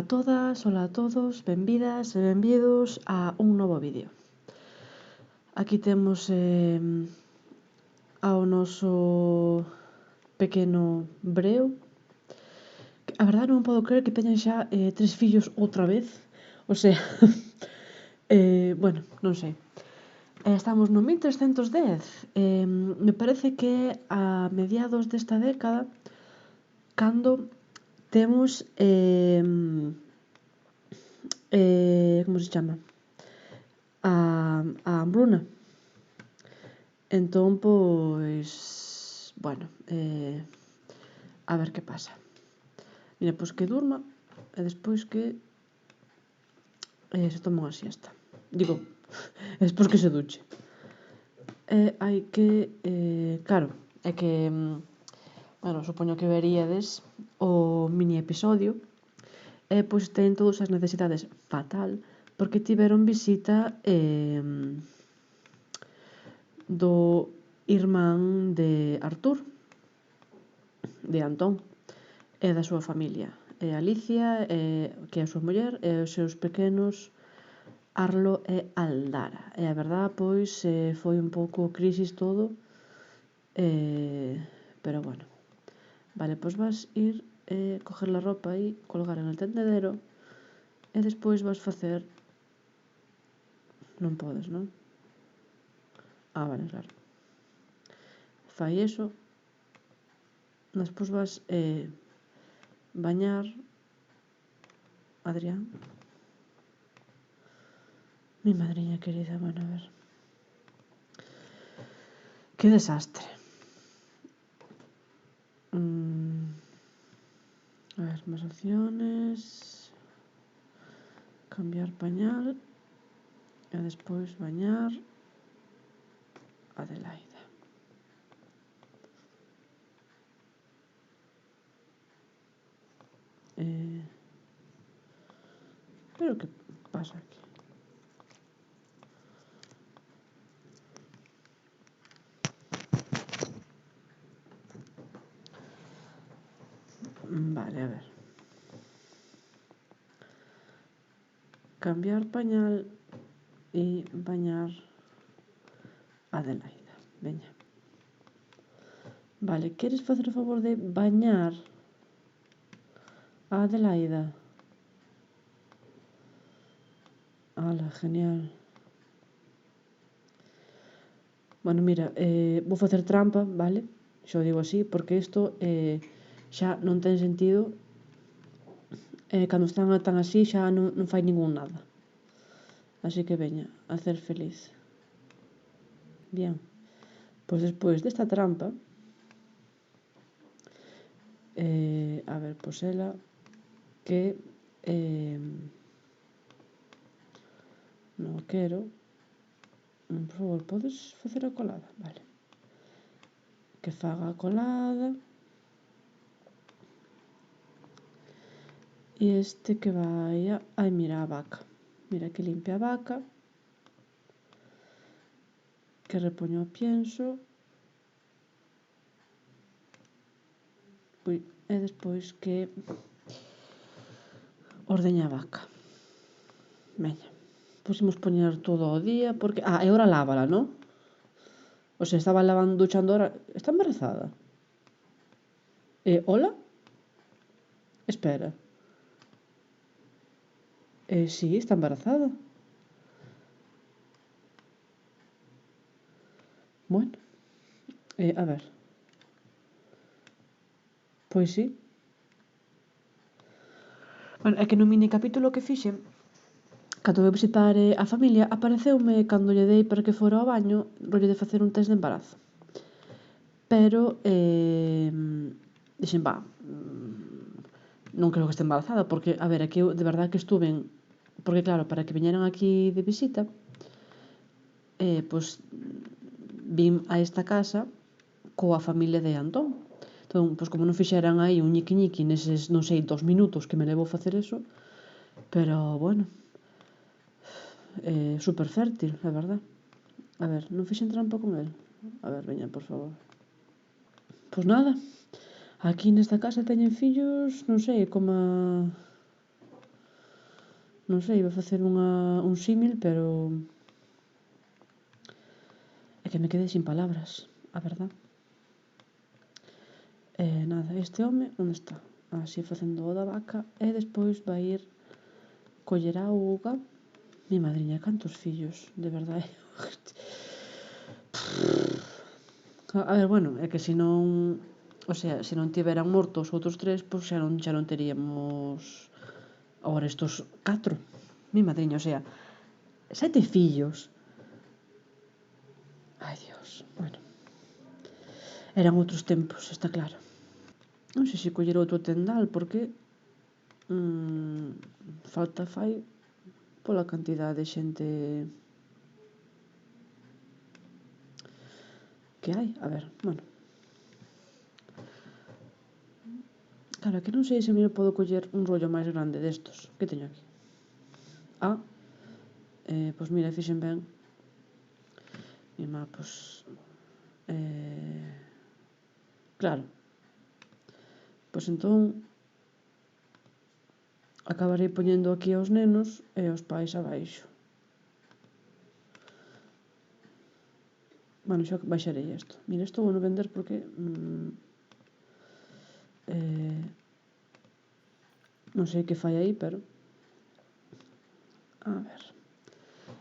a todas, ola a todos, benvidas e benvidos a un novo vídeo. Aquí temos ao noso pequeno Breo. A verdade non podo creer que teñan xa 3 fillos outra vez. O sea, bueno, non sei. Estamos no 1310. Me parece que a mediados desta década cando temos como se chama? A hambruna. Entón, pois, bueno, a ver que pasa. Mira, pois que durma e despois que se toma unha siesta. Digo, despois que se duche. Hai que, claro, é que, bueno, supoño que veríades o mini episodio e pois ten todas as necesidades fatal porque tiveron visita do irmán de Artur, de Antón, e da súa familia. E Alicia, que é a súa muller, e os seus pequenos Arlo e Aldara. E a verdade, pois, foi un pouco crisis todo, pero bueno. Vale, pois vas ir coger a ropa aí, colgar en el tendedero e despois vas facer... Non podes, non? Vale, claro. Fai eso. Despois vas bañar Adrián. Mi madriña querida, bueno, a ver. Que desastre. A ver, más opciones. Cambiar pañal. E despois bañar Adelaida. Pero que pasa aquí? Vale, a ver. Cambiar pañal e bañar Adelaida. Veña. Vale, queres facer o favor de bañar a Adelaida? Ala, genial. Bueno, mira, vou facer trampa, vale? Xa o digo así, porque isto xa non ten sentido. Cando están tan así xa non fai ningún nada. Así que veña, a ser feliz. Bien. Pois despois desta trampa, a ver, pois ela que non quero. Por favor, podes facer a colada? Vale. Que faga a colada. E este que vai a... Ai, mira a vaca. Mira que limpia a vaca. Que repoño o pienso. E despois que ordeña a vaca. Veña. Pois imos poñer todo o día porque... e ora lávala, non? O sea, estaba duchando ahora... Está embarazada? Hola? Espera. Sí, está embarazada. Bueno. A ver. Pois sí. Bueno, é que no mini capítulo que fixen, cando vou visitar a familia, apareceume cando lle dei para que fora ao baño, rollo de facer un test de embarazo. Pero, dixen, non creo que este embarazada, porque, a ver, é que eu de verdade que estuven, porque claro, para que viñeran aquí de visita, pois, vim a esta casa coa familia de Antón. Entón, pois como non fixeran aí un ñiqui-ñiqui neses, non sei, 2 minutos que me levou facer eso, pero, bueno, super fértil, a verdad. A ver, non fixen trampa con el? A ver, veña, por favor. Pois nada, aquí nesta casa teñen fillos, non sei, como Non sei, iba a facer un símil, pero é que me quedei sin palabras, a verdad. Nada, este home, onde está? Así facendo o da vaca, e despois vai ir coller auga. Mi madriña, cantos fillos, de verdade. A ver, bueno, é que se non, o sea, se non tiveran mortos os outros tres, pois xa non teríamos agora estos 4. Mi madriña, o sea, 7 fillos. Ai, Dios, bueno. Eran outros tempos, está claro. Non sei se coller outro tendal, porque falta fai pola cantidade de xente que hai. A ver, bueno. Claro, que non sei se me podo coller un rollo máis grande destos. Que teño aquí? Pois mira, fixen ben. Pois... claro. Pois entón... acabarei poñendo aquí aos nenos e aos pais abaixo. Bueno, xa baixarei isto. Mira, isto vou non vender porque... non sei que fai aí, pero... A ver...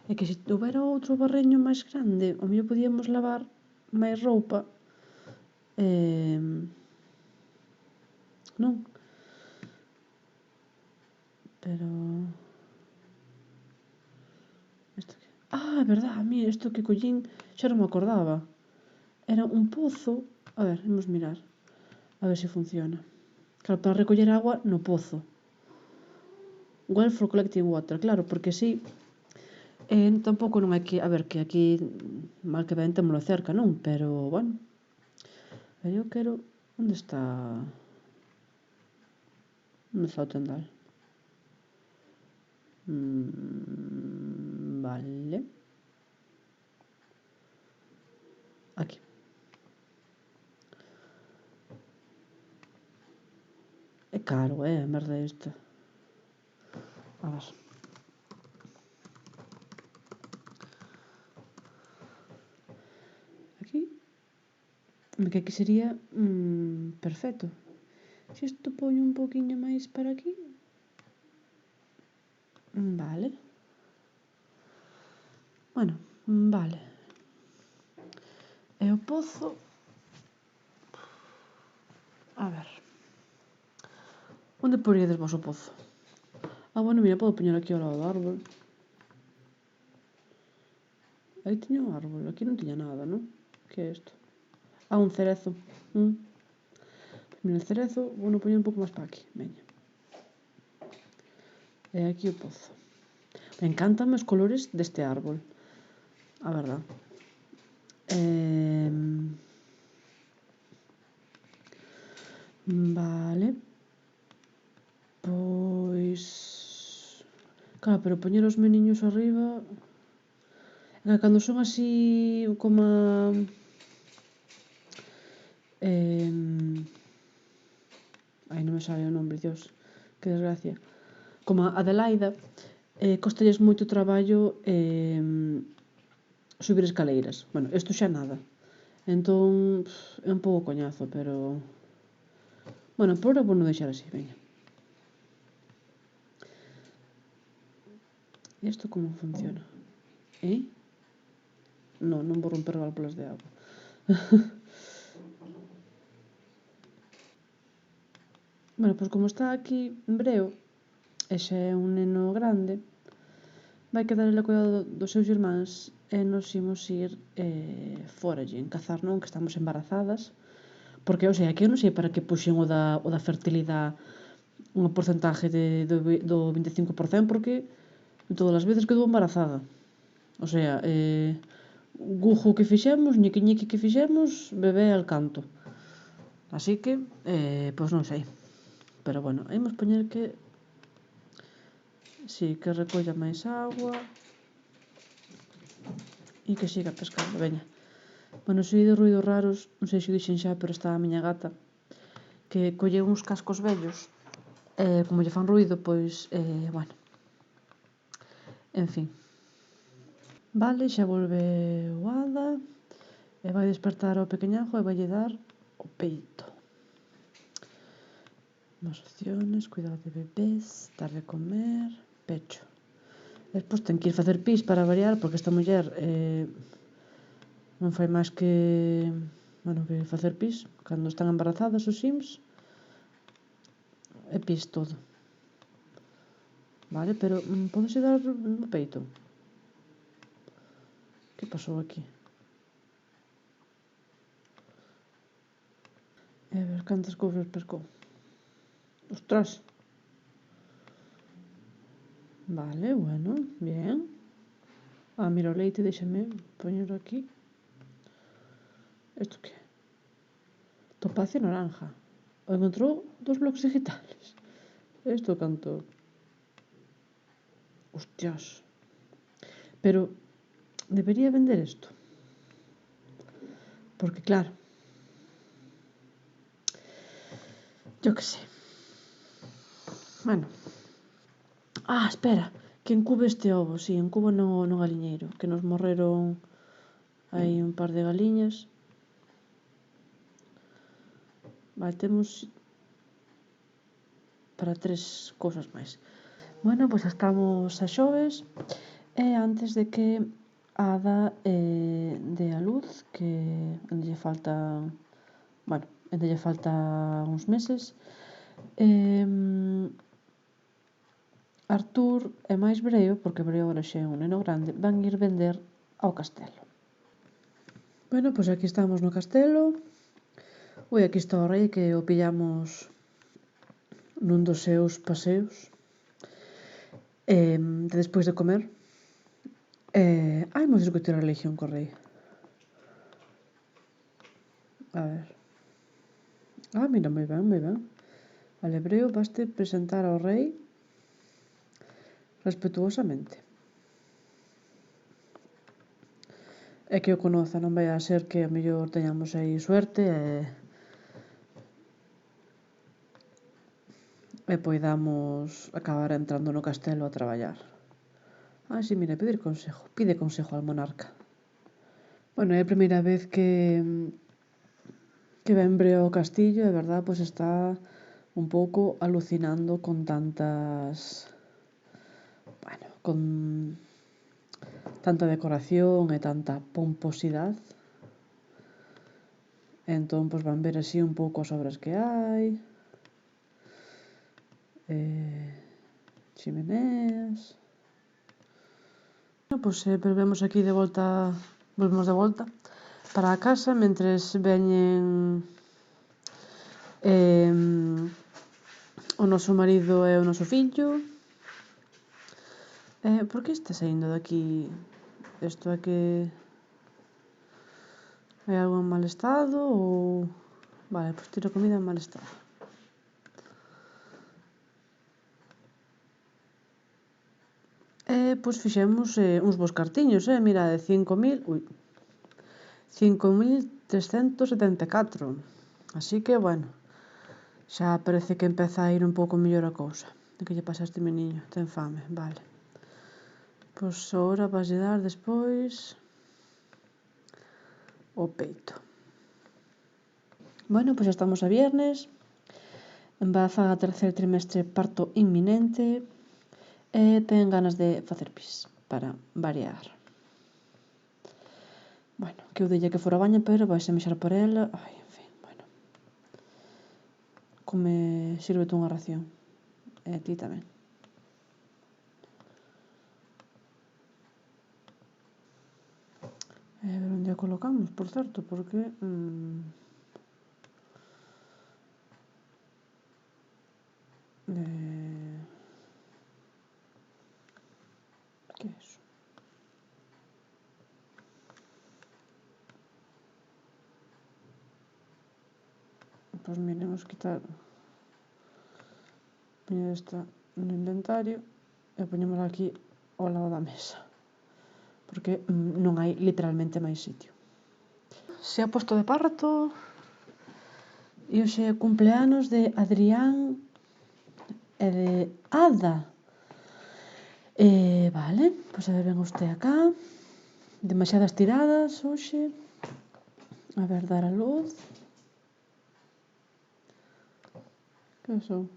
É que se houbera outro barreño máis grande, o mellor podíamos lavar máis roupa. Non? Pero... Isto que... é verdad, mira, isto que collín xa non me acordaba. Era un pozo... A ver, imos mirar. A ver se funciona. Claro, para recoller agua no pozo. Well for collecting water, claro, porque si... tampouco non hai que... A ver, que aquí mal que ben témolo cerca, non? Pero, bueno... Pero eu quero... Onde está... Onde está o tendal? Vale. Aquí. É caro, a merda esta. A ver. Aquí. Que aquí sería perfecto. Se isto poño un poquinho máis para aquí. Vale. Bueno, vale. E o pozo... A ver. Onde poríades vos o pozo? Bueno, mira, podo poñer aquí ao lado do árbol. Aí tiña un árbol, aquí non tiña nada, non? Que é isto? Un cerezo. Mira, el cerezo vou non poñer un pouco máis para aquí, veña. E aquí o pozo. Me encantan os colores deste árbol, a verdad. Vale. Pois... Claro, pero poñer os meniños arriba... Cando son así como ai, non me sabe o nombre, Dios, que desgracia. Como a Adelaida, costalles moito traballo subir escaleiras. Bueno, isto xa nada. Entón, é un pouco coñazo, pero... Bueno, por ahora vou non deixar así, veña. E isto como funciona? Non vou romper válvulas de agua. Bueno, pois como está aquí en breo, e xa é un neno grande, vai quedar ele a cuidado dos seus irmáns e nos imos ir foralle, cazar, non? Que estamos embarazadas. Porque, o sea, que eu non sei para que puxen o da fertilidade unha porcentaje do 25%, porque todas as veces quedou embarazada. O sea, gujo que fixemos, ñiqui que fixemos, bebé al canto. Así que, pois non sei. Pero bueno, imos poñer que... Si, que recolla máis agua. E que siga pescando, veña. Bueno, se oído ruidos raros, non sei se o dixen xa, pero está a miña gata, que colle uns cascos vellos, como lle fan ruido, pois, bueno, En fin. Vale, xa volveu Ada e vai despertar ao pequeñajo e vai lle dar o peito. Más opciones, cuidado de bebés, dar de comer, pecho. Despois ten que ir facer pis para variar, porque esta muller non fai máis que facer pis cando están embarazadas os sims e pis todo. Vale, pero podese dar no peito? Que pasou aquí? A ver cantas cousas pescou. Ostras. Vale, bueno, bien. Mira o leite, déxame poñerlo aquí. Isto que é? Topacio naranja. Encontrou 2 bloques digitales. Isto canto... Hostias. Pero debería vender isto. Porque claro, yo que sé. Bueno. Espera, que encube este ovo, si, encubo no galiñeiro, que nos morreron aí un par de galiñas. Vale, temos para 3 cousas máis. Bueno, pois estamos a xoves e antes de que Ada dé a luz, que ainda lle falta, uns meses, Artur e máis Breo, porque Breo agora xa é un neno grande, van ir vender ao castelo. Bueno, pois aquí estamos no castelo. Aquí está o rei, que o pillamos nun dos seus paseos despois de comer. Imos discutir a religión co rei. A ver. Mira, moi ben, moi ben. Vale, Breo, vaste presentar ao rei respetuosamente. É que o conoza, non vai a ser que a mellor teñamos aí suerte e poidamos acabar entrando no castelo a traballar. Si, mira, pedir consejo. Pide consejo al monarca. Bueno, é a primeira vez que ven Breo ao castillo, e verdad, pois está un pouco alucinando con tantas... con tanta decoración e tanta pomposidade. Entón, pois van ver así un pouco as obras que hai. Chimeneas. Pois volvemos aquí de volta, volvemos de volta para a casa, mentres veñen o noso marido e o noso fillo. Por que está saindo daqui? Isto é que hai algo en mal estado ou... Vale, pois tiro comida en mal estado. Pois fixemos uns bons cartiños, mira, de 5.374. Así que, bueno, xa parece que empeza a ir un pouco mellor a cousa. Que lle pasa a este meniño? Ten fame, vale. Pois agora vaslle dar despois o peito. Bueno, pois xa estamos a viernes. Embarazada terceiro trimestre, parto inminente. Ten ganas de facer pis, para variar. Bueno, que eu dille que fora baña, pero vai se mexar por ela. En fin, bueno. Sírvete unha ración. E a ti tamén. A ver onde a colocamos, por certo, porque... que é iso? Pois mira, vamos quitar... Poñer esta no inventario e poñémola aquí ao lado da mesa. Porque non hai literalmente máis sitio. Se ha posto de parto... E hoxe é cumpleanos de Adrián e de Ada. Vale, pois a ver, ven usted acá. Demasiadas tiradas hoxe. A ver, dar a luz. Que pasou?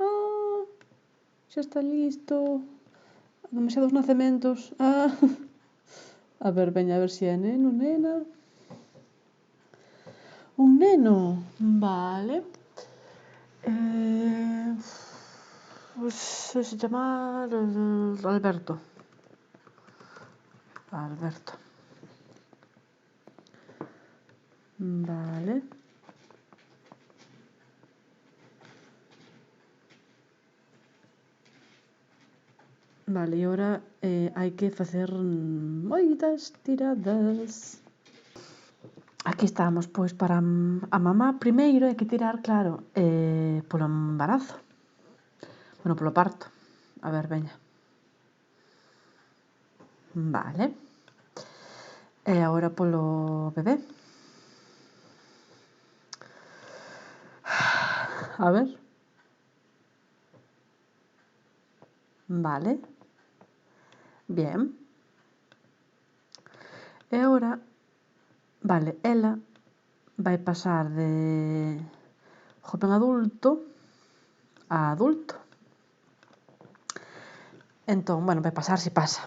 Ah, xa está listo. Demasiados nacementos. Ah. A ver, veña, a ver se é neno, nena. Un neno. Vale. Pois se chamar Alberto. Alberto. Vale. Vale, e agora hai que facer moitas tiradas. Aquí estamos, pois para a mamá primeiro hai que tirar, claro, polo embarazo. Bueno, polo parto. A ver, veña. Vale. E agora polo bebé. A ver. Vale. Bien. E agora, vale, ela vai pasar de joven adulto a adulto. Entón, bueno, vai pasar se pasa.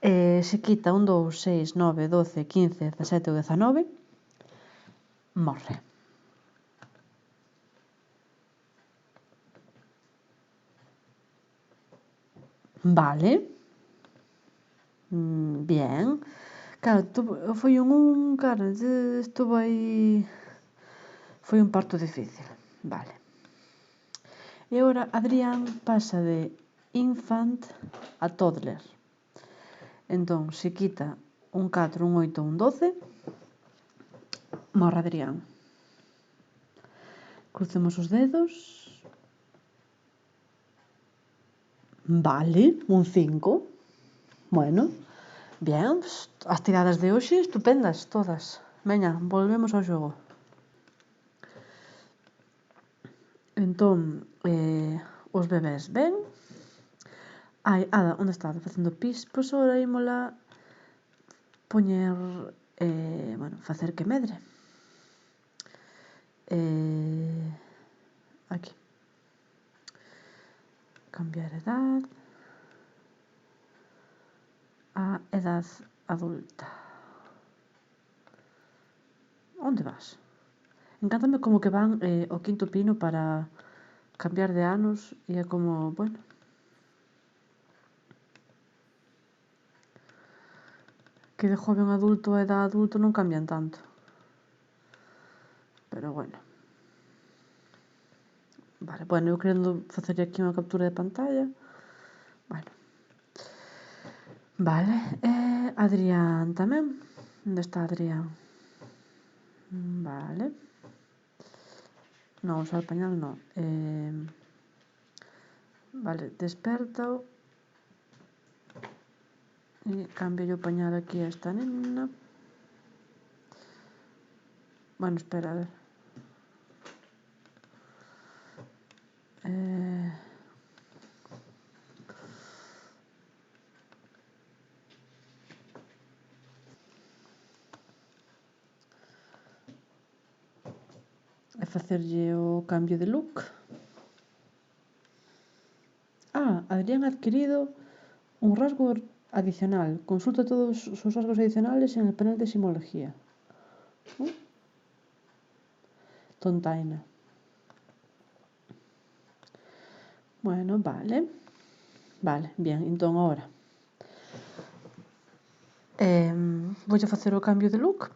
Se quita un 2, 6, 9, 12, 15, 17 ou 19, morre. Vale. Bien. Claro, foi claro, estuvo aí... Foi un parto difícil. Vale. E agora Adrián pasa de infant a toddler. Entón, se quita un 4, un 8, un 12, morre Adrián. Crucemos os dedos. Vale, un 5. Bueno, bien, as tiradas de hoxe estupendas todas. Veña, volvemos ao xogo. Entón, os bebés ven. Ai, Ada, onde está? Facendo pis. Pois agora ímola poñer, bueno, facer que medre. Aquí. Cambiar edad a edad adulta. Onde vas? Encántame como que van ao quinto pino para cambiar de anos e é como, bueno... Que de joven adulto a edad adulto non cambian tanto. Pero bueno. Vale, bueno, eu querendo facer aquí unha captura de pantalla. Bueno. Vale, Adrián tamén. Onde está Adrián? Vale. Non, usar pañal non. Vale, despértao. E cambio o pañal aquí a esta nena. Bueno, espera, a ver. E facerlle o cambio de look. Adrián ha adquirido un rasgo adicional. Consulta todos sus rasgos adicionales en el panel de simbología. Tontaina. Bueno, vale. Vale, bien, entón agora voulle facer o cambio de look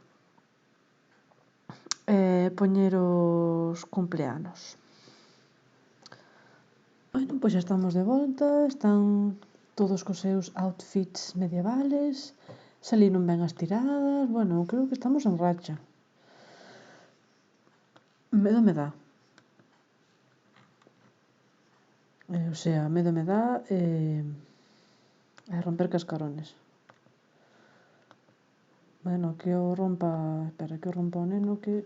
e poñer os cumpleanos. Bueno, pois xa estamos de volta, están todos cos seus outfits medievales, saliron ben as tiradas, bueno, creo que estamos en racha. Medo me dá. O sea, medo me dá romper cascarones. Bueno, que o rompa... Espera, que o rompa o neno que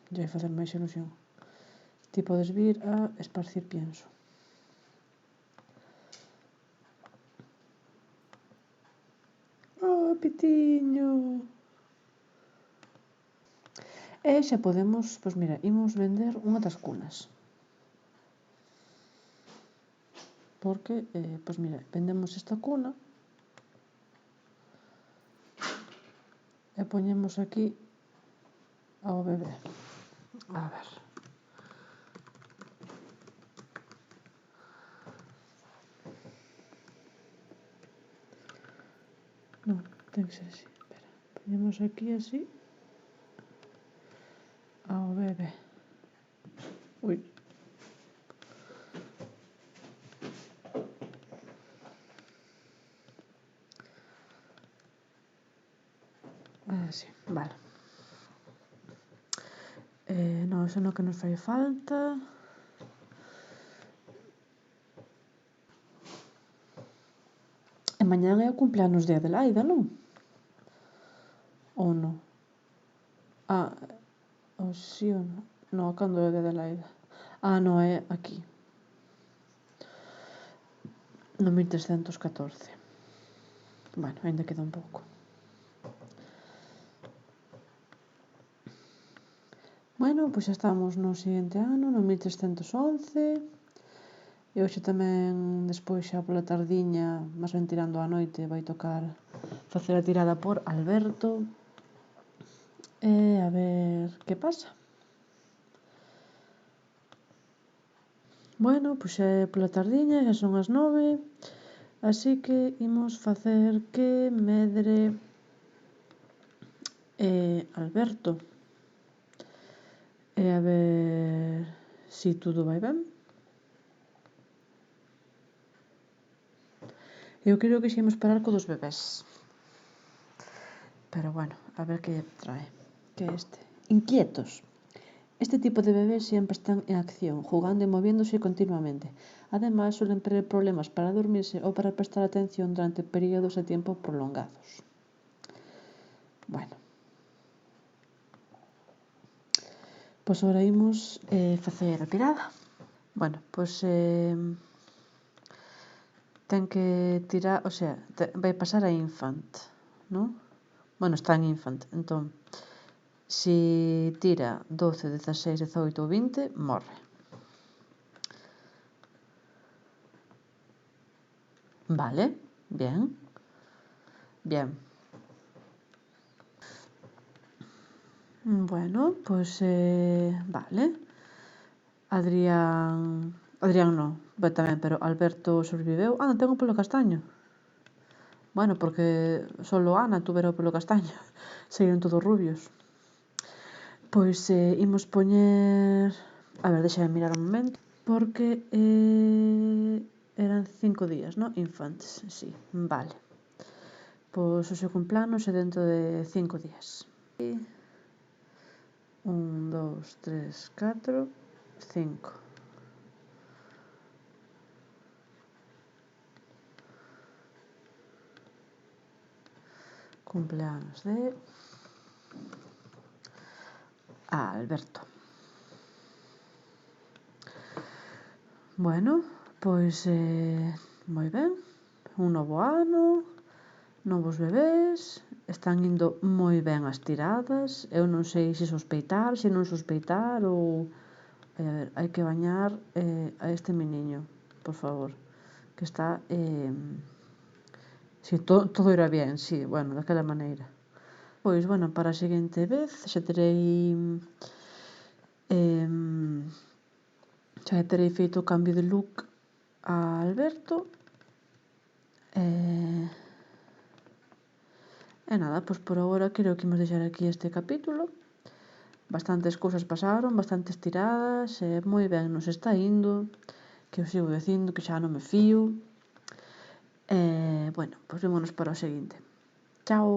lle vai facer máis ilusión. Ti podes vir a esparcir pienso. pitiño. E xa podemos, pois mira, imos vender unha das cunas. Porque, pois mira, vendemos esta cuna e poñemos aquí ao bebé. A ver. Non, ten que ser así. Espera. Poñemos aquí así ao bebé. Ui. Así, vale. Non, iso non que nos fai falta. E mañán é o cumpleanos de Adelaida, non? Ou non? Ou si ou non? Non, cando é de Adelaida? Non, é aquí. No 1314. Bueno, ainda queda un pouco. Bueno, pois xa estamos no seguinte ano, no 1311. E hoxe tamén, despois xa pola tardiña, máis ben tirando a noite, vai tocar facer a tirada por Alberto. E a ver que pasa. Bueno, pois xa é pola tardiña, xa son as 9, así que imos facer que medre Alberto. E a ver si todo vai ben. Eu creo que xa imos parar co dos bebés. Pero bueno, a ver que trae. Que é este? Inquietos. Este tipo de bebés siempre están en acción, jugando y moviéndose continuamente. Además, suelen tener problemas para dormirse o para prestar atención durante periodos de tiempo prolongados. Bueno. Pois agora imos facer a tirada. Bueno, pois ten que tirar, o sea, vai pasar a infant, non? Bueno, está en infant, entón, si tira 12, 16, 18 ou 20, morre. Vale, bien. Bien. Bueno, pois, vale. Adrián non, tamén, pero Alberto sobreviveu. Non ten o pelo castaño. Bueno, porque solo Ana tuvera o pelo castaño. Seguiron todos rubios. Pois imos poñer... A ver, deixa de mirar un momento. Porque eran 5 días, non? Infantes, sí, vale. Pois o seu cumpleanos é dentro de 5 días. 1, 2, 3, 4, 5. Cumpleanos de Alberto. Bueno, pois moi ben. Un novo ano, novos bebés, están indo moi ben as tiradas. Eu non sei se sospeitar, se non sospeitar ou... A ver, hai que bañar a este meniño, por favor, que está... Si, todo irá bien, si, bueno, daquela maneira. Pois, bueno, para a seguinte vez xa terei feito o cambio de look a Alberto. E nada, pois por agora creo que imos deixar aquí este capítulo. Bastantes cousas pasaron, bastantes tiradas, moi ben nos está indo, que eu sigo dicindo que xa non me fío. Bueno, pois vémonos para o seguinte. Chao!